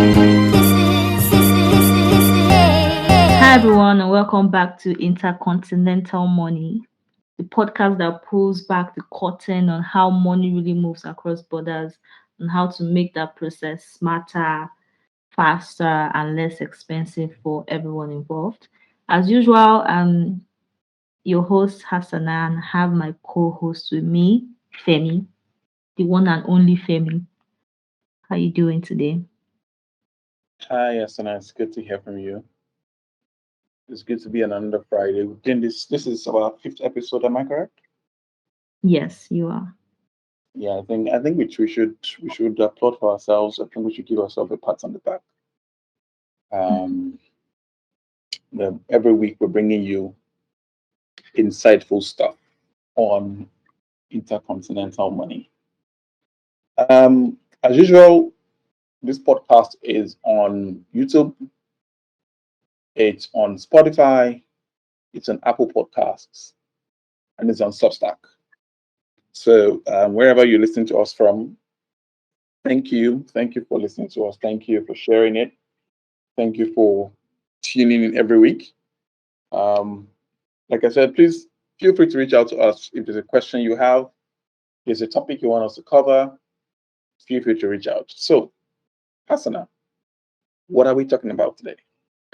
Hi everyone, and welcome back to Intercontinental Money, the podcast that pulls back the curtain on how money really moves across borders and how to make that process smarter, faster, and less expensive for everyone involved. As usual, I'm your host Hassana and have my co-host with me, Femi, the one and only Femi. How you doing today? Hi, Asana. It's good to hear from you. It's good to be on another Friday. Then this is our fifth episode. Am I correct? Yes, you are. Yeah, I think we should applaud for ourselves. I think we should give ourselves a pat on the back. Um, every week we're bringing you insightful stuff on intercontinental money. As usual, this podcast is on YouTube. It's on Spotify. It's on Apple Podcasts, and it's on Substack. So wherever you listen to us from, thank you. Thank you for listening to us. Thank you for sharing it. Thank you for tuning in every week. Um, like I said, please feel free to reach out to us if there's a question you have, there's a topic you want us to cover. Feel free to reach out. So, Hasana, what are we talking about today?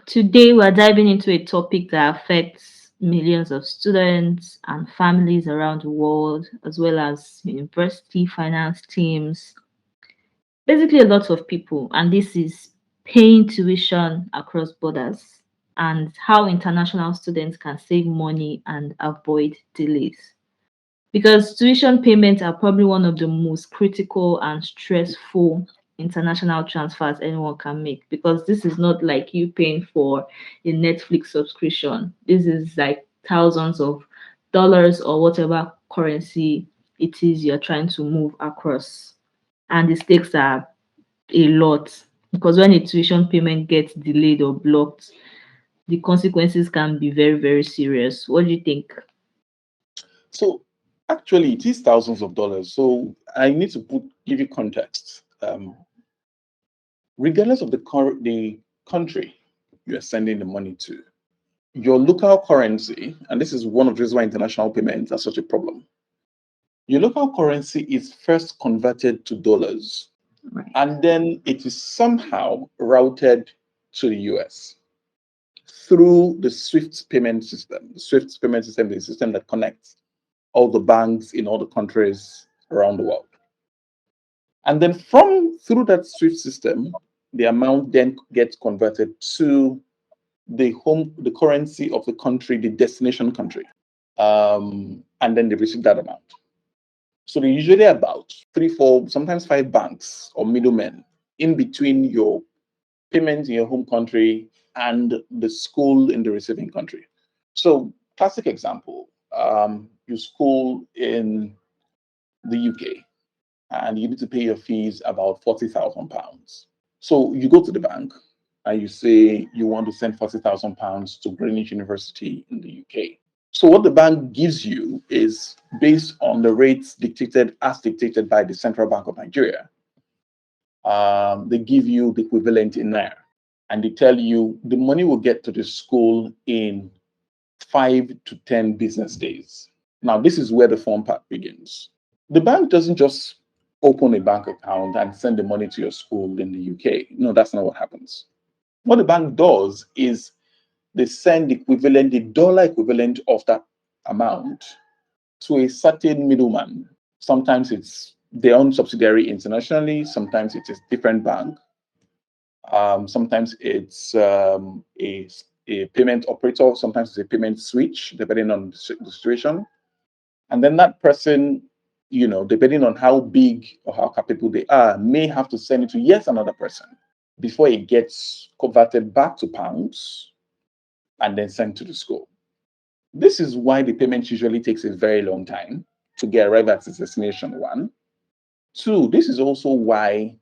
Today, we're diving into a topic that affects millions of students and families around the world, as well as university finance teams, basically, a lot of people. And this is paying tuition across borders and how international students can save money and avoid delays. Because tuition payments are probably one of the most critical and stressful international transfers anyone can make, because this is not like you paying for a Netflix subscription. This is like thousands of dollars or whatever currency it is you're trying to move across. And the stakes are a lot, because when a tuition payment gets delayed or blocked, the consequences can be very, very serious. What do you think? So, actually, it is thousands of dollars. So, I need to give you context. Regardless of the country you are sending the money to, your local currency, and this is one of the reasons why international payments are such a problem. Your local currency is first converted to dollars, Right. and then it is somehow routed to the US through the SWIFT payment system. The SWIFT payment system is a system that connects all the banks in all the countries around the world. And then from through that SWIFT system, the amount then gets converted to the currency of the country, the destination country. And then they receive that amount. So they're usually about three, four, sometimes five banks or middlemen in between your payments in your home country and the school in the receiving country. So, classic example, you school in the UK and you need to pay your fees about £40,000. So you go to the bank and you say you want to send £40,000 to Greenwich University in the UK. So what the bank gives you is based on the rates dictated by the Central Bank of Nigeria. They give you the equivalent in naira, and they tell you the money will get to the school in 5 to 10 business days. Now, this is where the fun part begins. The bank doesn't just open a bank account and send the money to your school in the UK. No, that's not what happens. What the bank does is they send the dollar equivalent of that amount to a certain middleman. Sometimes it's their own subsidiary internationally, sometimes it is different bank, sometimes it's a payment operator, sometimes it's a payment switch, depending on the situation. And then that person, depending on how big or how capable they are, may have to send it to yet another person before it gets converted back to pounds and then sent to the school. This is why the payment usually takes a very long time to get arrive at its destination. One. Two, this is also why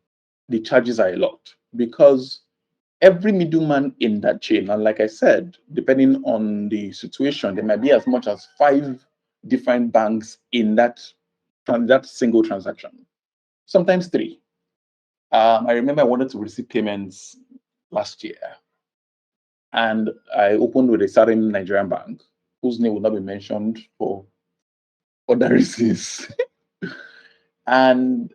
the charges are a lot, because every middleman in that chain, and like I said, depending on the situation, there might be as much as five different banks in that single transaction, sometimes three. I remember I wanted to receive payments last year, and I opened with a certain Nigerian bank whose name will not be mentioned for other reasons. And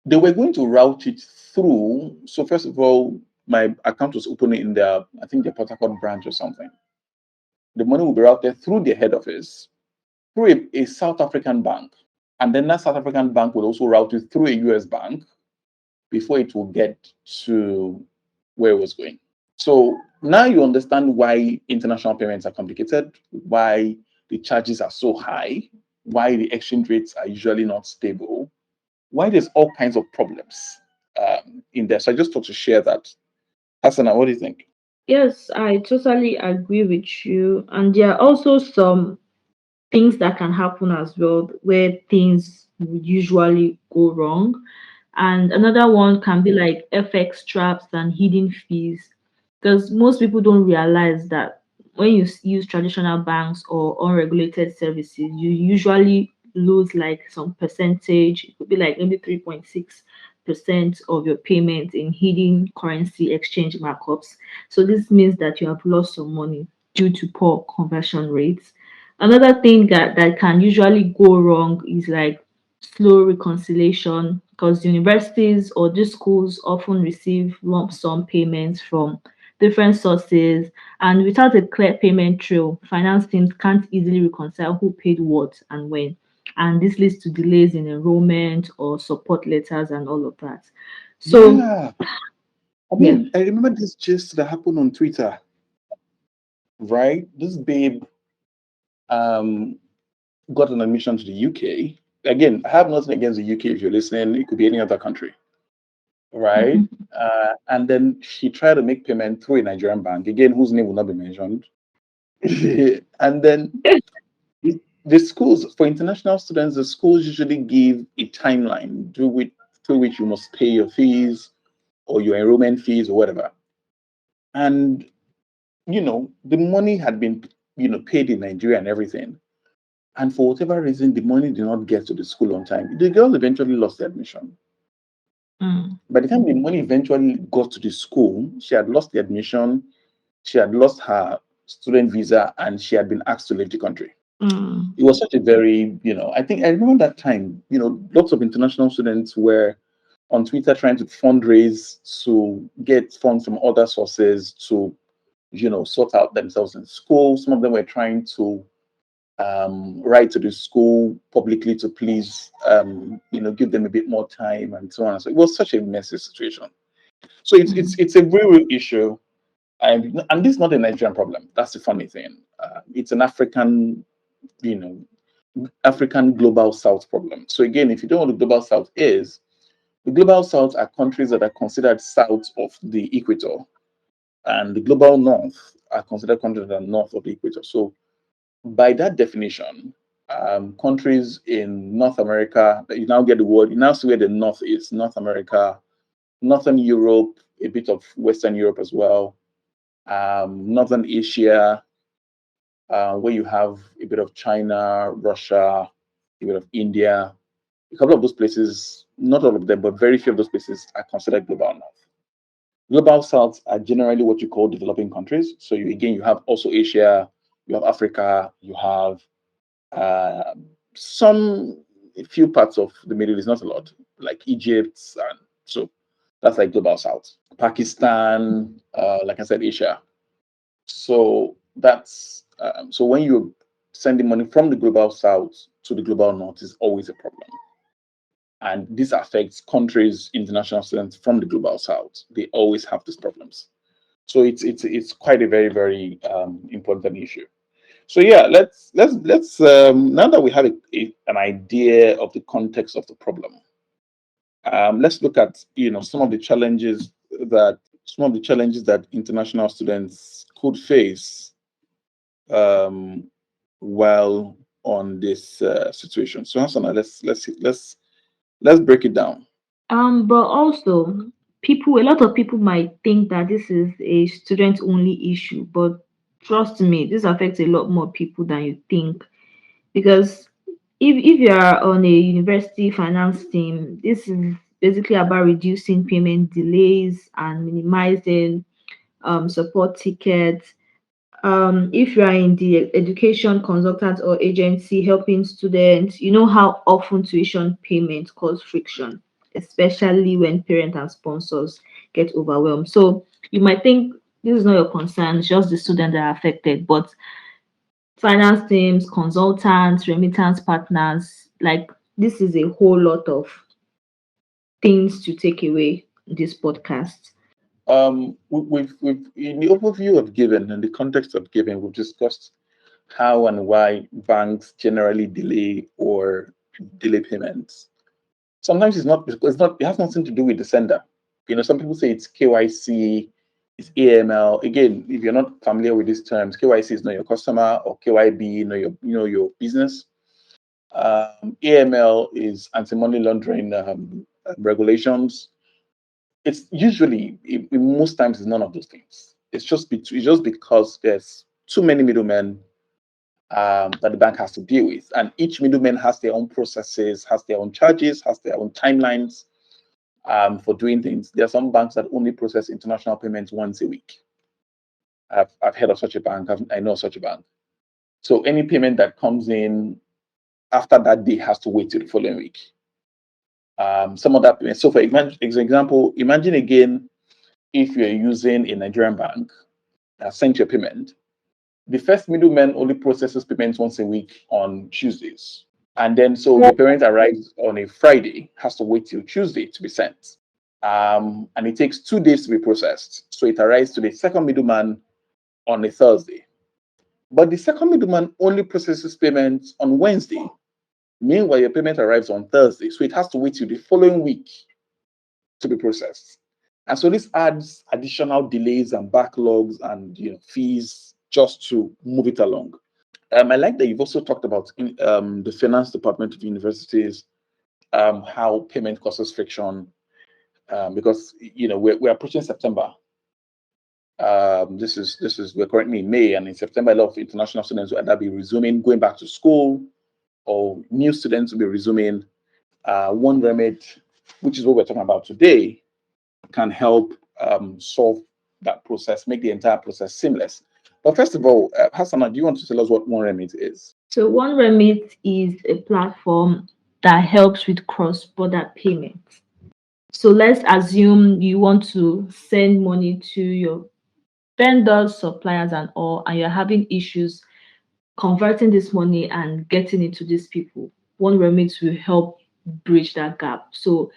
they were going to route it through. So first of all, my account was opening in their, I think their Port Harcourt branch or something. The money will be routed through their head office, through a South African bank. And then that South African bank will also route it through a US bank before it will get to where it was going. So now you understand why international payments are complicated, why the charges are so high, why the exchange rates are usually not stable, why there's all kinds of problems in there. So I just thought to share that. Hasana, what do you think? Yes, I totally agree with you. And there are also some things that can happen as well where things would usually go wrong. And another one can be like FX traps and hidden fees. Because most people don't realize that when you use traditional banks or unregulated services, you usually lose like some percentage. It could be like maybe 3.6% of your payment in hidden currency exchange markups. So this means that you have lost some money due to poor conversion rates. Another thing that can usually go wrong is like slow reconciliation, because universities or these schools often receive lump sum payments from different sources, and without a clear payment trail, finance teams can't easily reconcile who paid what and when. And this leads to delays in enrollment or support letters and all of that. So, Yeah. I yeah. mean, I remember this gist that happened on Twitter, right? This babe um, got an admission to the UK. Again, I have nothing against the UK if you're listening. It could be any other country, right? And then she tried to make payment through a Nigerian bank, again, whose name will not be mentioned. And then the schools, for international students, the schools usually give a timeline through which you must pay your fees or your enrollment fees or whatever. And, the money had been, paid in Nigeria and everything. And for whatever reason, the money did not get to the school on time. The girl eventually lost the admission. Mm, By the time the money eventually got to the school, she had lost the admission, she had lost her student visa, and she had been asked to leave the country. mm, It was such a very, I think I remember that time, lots of international students were on Twitter trying to fundraise to get funds from other sources to, sort out themselves in school. Some of them were trying to write to the school publicly to please, give them a bit more time and so on. So it was such a messy situation. So it's it's mm, it's a real, real issue, and this is not a Nigerian problem. That's the funny thing. It's an you African global South problem. So again, if you don't know what the global South is, the global South are countries that are considered south of the equator, and the global North are considered countries that are north of the equator. So by that definition, countries in North America, you now get the word, you now see where the North is: North America, Northern Europe, a bit of Western Europe as well, Northern Asia, where you have a bit of China, Russia, a bit of India. A couple of those places, not all of them, but very few of those places are considered global North. Global South are generally what you call developing countries. So you have also Asia, you have Africa, you have uh, some a few parts of the Middle East, not a lot, like Egypt, and so that's like global South. Pakistan, like I said, Asia. So that's so when you're sending money from the global South to the global North is always a problem, and this affects countries, international students from the global South. They always have these problems. So it's quite a very, very important issue. So yeah, let's now that we have an idea of the context of the problem, let's look at some of the challenges that international students could face um, while on this situation. So Hasana, let's break it down. but also a lot of people might think that this is a student only issue, but trust me, this affects a lot more people than you think. Because if you are on a university finance team, this is basically about reducing payment delays and minimizing support tickets. If you are in the education consultant or agency helping students, you know how often tuition payment cause friction, especially when parents and sponsors get overwhelmed. So you might think this is not your concern, it's just the students that are affected, but finance teams, consultants, remittance partners, like this is a whole lot of things to take away in this podcast. We've in the overview of given, in the context of given, we've discussed how and why banks generally delay payments. Sometimes it's not it has nothing to do with the sender. Some people say it's KYC, it's AML. Again, if you're not familiar with these terms, KYC is know your customer, or KYB, your business. AML is anti-money laundering regulations. It's usually, most times, it's none of those things. It's just because there's too many middlemen that the bank has to deal with, and each middleman has their own processes, has their own charges, has their own timelines for doing things. There are some banks that only process international payments once a week. I've heard of such a bank. I know such a bank. So any payment that comes in after that day has to wait till the following week. Some of that payment. So for example, imagine again, if you're using a Nigerian bank that sent your payment, the first middleman only processes payments once a week on Tuesdays. And then so the payment arrives on a Friday, has to wait till Tuesday to be sent. And it takes 2 days to be processed. So it arrives to the second middleman on a Thursday. But the second middleman only processes payments on Wednesday. Meanwhile, your payment arrives on Thursday. So it has to wait till the following week to be processed. And so this adds additional delays and backlogs and fees just to move it along. I like that you've also talked about the finance department of universities, how payment causes friction, because we're approaching September. This is we're currently in May, and in September, a lot of international students will either be resuming, going back to school, or new students will be resuming. One remit, which is what we're talking about today, can help solve that process, make the entire process seamless. But first of all, Hassana, do you want to tell us what one remit is? So one remit is a platform that helps with cross-border payments. So let's assume you want to send money to your vendors, suppliers, and all, and you're having issues converting this money and getting it to these people. One remit will help bridge that gap. So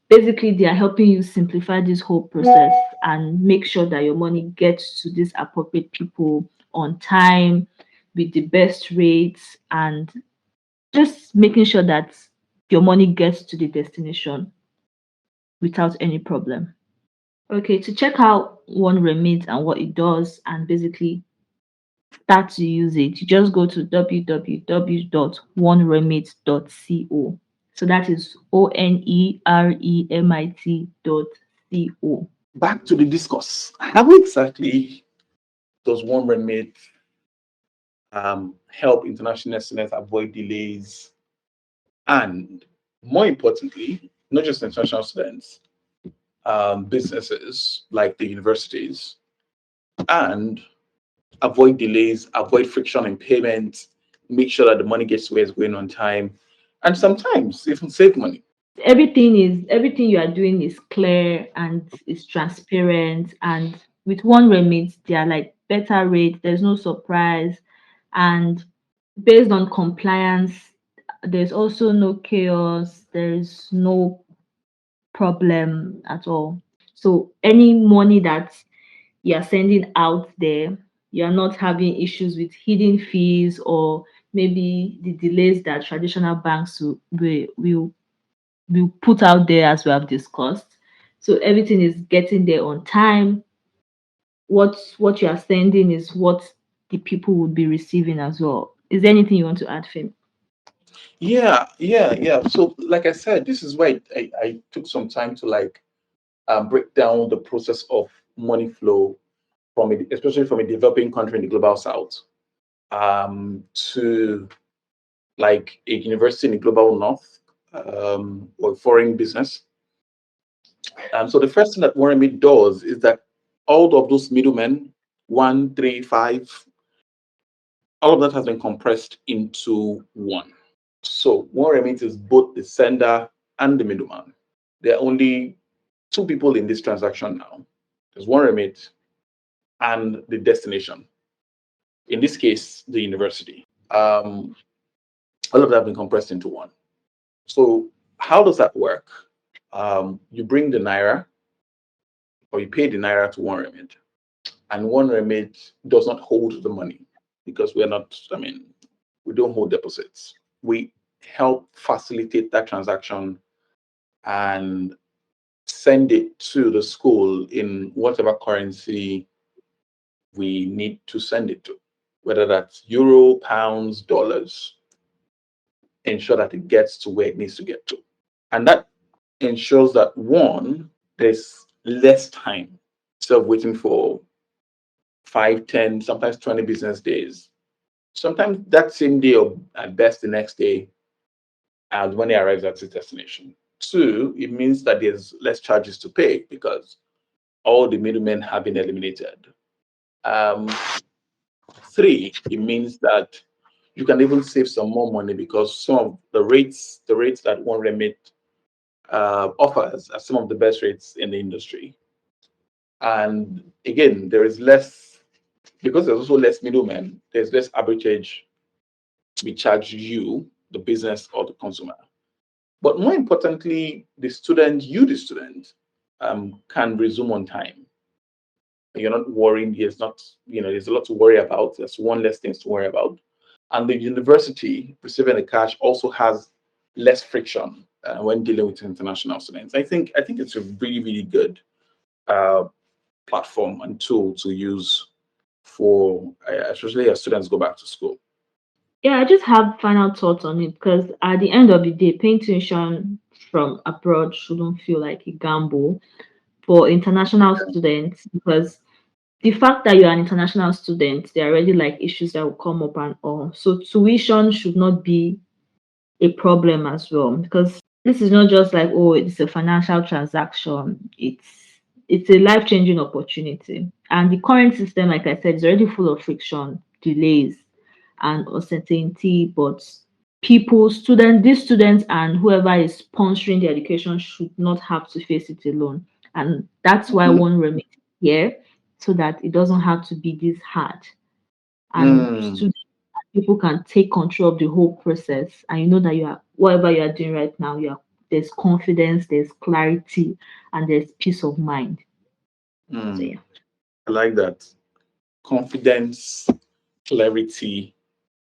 basically, they are helping you simplify this whole process and make sure that your money gets to these appropriate people on time with the best rates, and just making sure that your money gets to the destination without any problem. Okay, to check out one remit and what it does and basically start to use it, you just go to www.oneremit.co. So that is ONEREMIT.co. Back to the discourse. How exactly does one remit help international students avoid delays and, more importantly, not just international students, businesses like the universities, and avoid delays, avoid friction in payments, make sure that the money gets where it's going on time, and sometimes even save money. Everything you are doing is clear and is transparent, and with one remit they are like better rate, there's no surprise, and based on compliance there's also no chaos, there's no problem at all. So any money that you're sending out there, you're not having issues with hidden fees or maybe the delays that traditional banks will put out there as we have discussed. So everything is getting there on time. What you are sending is what the people would be receiving as well. Is there anything you want to add, Fim? Yeah. So, like I said, this is why I took some time to break down the process of money flow especially from a developing country in the global south, to like a university in the global north, or foreign business. So the first thing that one remit does is that all of those middlemen, one, three, five, all of that has been compressed into one. So one remit is both the sender and the middleman. There are only two people in this transaction now. There's one remit and the destination. In this case, the university. All of that have been compressed into one. So how does that work? You bring the naira or you pay the naira to one remit, and one remit does not hold the money because we're not. I mean, we don't hold deposits. We help facilitate that transaction and send it to the school in whatever currency we need to send it to, whether that's euro, pounds, dollars, ensure that it gets to where it needs to get to. And that ensures that one, there's less time instead of waiting for 5, 10, sometimes 20 business days. Sometimes that same day or at best the next day as when it arrives at its destination. Two, it means that there's less charges to pay because all the middlemen have been eliminated. Um, Three, it means that you can even save some more money because some of the rates that one remit offers are some of the best rates in the industry. And again, there is less because there's also less middlemen. There's less arbitrage to be charged you, the business or the consumer. But more importantly, the student, can resume on time. You're not worrying. There's not, there's a lot to worry about. There's one less things to worry about. And the university receiving the cash also has less friction when dealing with international students. I think it's a really really good uh, platform and tool to use for especially as students go back to school. Yeah, I just have final thoughts on it because at the end of the day, paying tuition from abroad shouldn't feel like a gamble for international students because the fact that you're an international student, there are already like issues that will come up and all. So tuition should not be a problem as well because this is not just like, oh, it's a financial transaction. It's a life-changing opportunity. And the current system, like I said, is already full of friction, delays, and uncertainty. But these students and whoever is sponsoring the education should not have to face it alone. And that's why Mhm. one remit here, so that it doesn't have to be this hard. And Mm, students, people can take control of the whole process. And you know that you are whatever you are doing right now, there's confidence, there's clarity, and there's peace of mind. So mm. yeah. I like that. Confidence, clarity,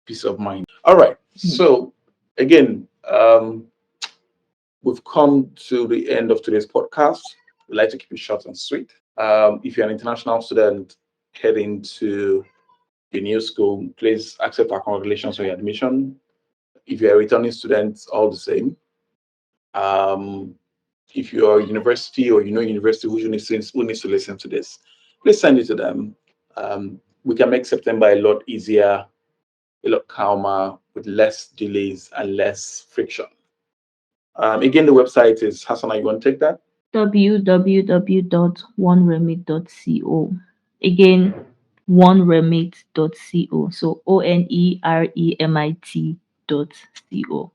peace of mind. All right. Hmm. So again, we've come to the end of today's podcast. We like to keep it short and sweet. If you're an international student heading to a new school, please accept our congratulations on your admission. If you're a returning student, all the same. Um, if you're a university or university who needs to listen to this, please send it to them. We can make September a lot easier, a lot calmer, with less delays and less friction. Again, the website is Hasana. You want to take that? www.oneremit.co. Again, oneremit.co. So oneremit.co.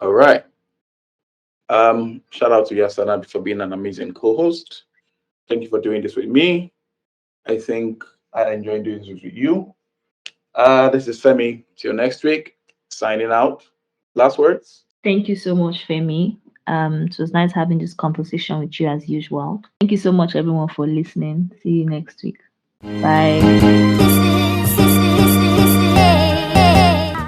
All right. Shout out to Yasana for being an amazing co-host. Thank you for doing this with me. I think I enjoyed doing this with you. This is Femi. Till next week. Signing out. Last words. Thank you so much, Femi. It was nice having this conversation with you as usual. Thank you so much, everyone, for listening. See you next week. Bye. This is